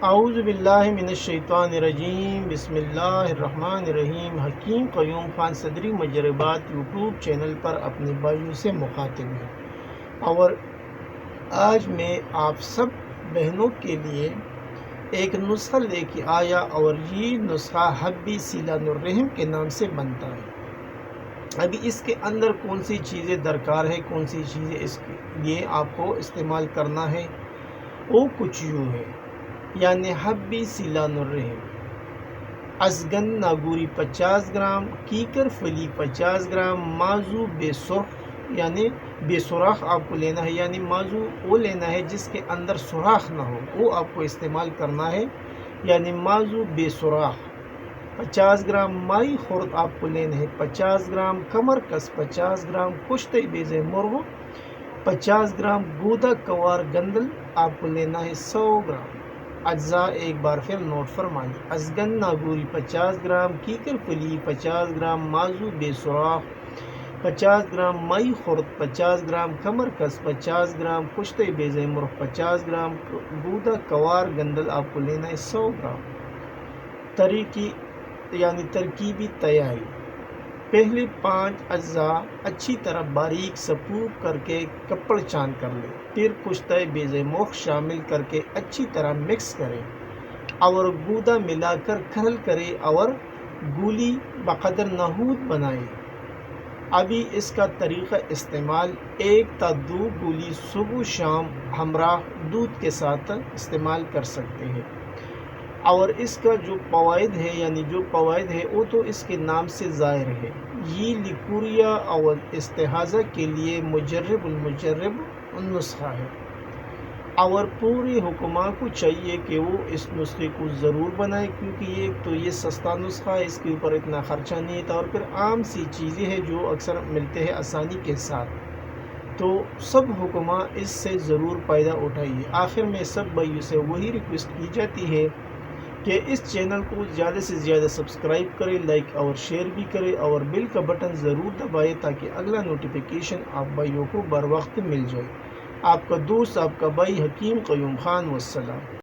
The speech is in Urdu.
اعوذ باللہ من الشیطان الرجیم، بسم اللہ الرحمن الرحیم۔ حکیم قیوم خان صدری مجربات یوٹیوب چینل پر اپنے بھائیوں سے مخاطب ہیں، اور آج میں آپ سب بہنوں کے لیے ایک نسخہ لے کے آیا، اور یہ نسخہ حبی صلۃ الرحم کے نام سے بنتا ہے۔ ابھی اس کے اندر کون سی چیزیں درکار ہے، کون سی چیزیں اس کے لیے آپ کو استعمال کرنا ہے، وہ کچھ یوں ہے، یعنی حبی صلۃ الرحم، ازگن ناگوری 50 گرام، کیکر فلی 50 گرام، مازو بے سرخ یعنی بے سوراخ آپ کو لینا ہے، یعنی مازو وہ لینا ہے جس کے اندر سوراخ نہ ہو، وہ آپ کو استعمال کرنا ہے، یعنی مازو بے سوراخ 50 گرام، مائی خورد آپ کو لینا ہے 50 گرام، کمر کس 50 گرام، کشتے بیز مرغ 50 گرام، گودا کوار گندل آپ کو لینا ہے 100 گرام۔ اجزاء ایک بار پھر نوٹ فرمائیں: ازگن ناگوری 50 گرام، کیکر فلی 50 گرام، مازو بے سوراخ 50 گرام، مائی خورد 50 گرام، کمر کس 50 گرام، کشتے بیز مرغ 50 گرام، گودا کوار گندل آپ کو لینا ہے 100 گرام۔ ترکیبی تیاری: پہلے 5 اجزاء اچھی طرح باریک سپوک کر کے کپڑ چاند کر لیں، پھر کشتہ بیز مرغ شامل کر کے اچھی طرح مکس کریں، اور گودا ملا کر کھرل کریں اور گولی بقدر نحود بنائیں۔ ابھی اس کا طریقہ استعمال: 1 تا 2 گولی صبح شام ہمراہ دودھ کے ساتھ استعمال کر سکتے ہیں، اور اس کا جو فوائد ہے وہ تو اس کے نام سے ظاہر ہے۔ یہ لیکوریا اور استحاضہ کے لیے مجرب المجرب نسخہ ہے، اور پورے حکماء کو چاہیے کہ وہ اس نسخے کو ضرور بنائیں، کیونکہ یہ سستا نسخہ ہے، اس کے اوپر اتنا خرچہ نہیں ہے، اور پھر عام سی چیزیں ہیں جو اکثر ملتے ہیں آسانی کے ساتھ، تو سب حکماء اس سے ضرور فائدہ اٹھائیے۔ آخر میں سب بھائیوں سے وہی ریکویسٹ کی جاتی ہے کہ اس چینل کو زیادہ سے زیادہ سبسکرائب کریں، لائک اور شیئر بھی کریں، اور بیل کا بٹن ضرور دبائیں تاکہ اگلا نوٹیفیکیشن آپ بھائیوں کو بر وقت مل جائے۔ آپ کا دوست، آپ کا بھائی حکیم قیوم خان، والسلام۔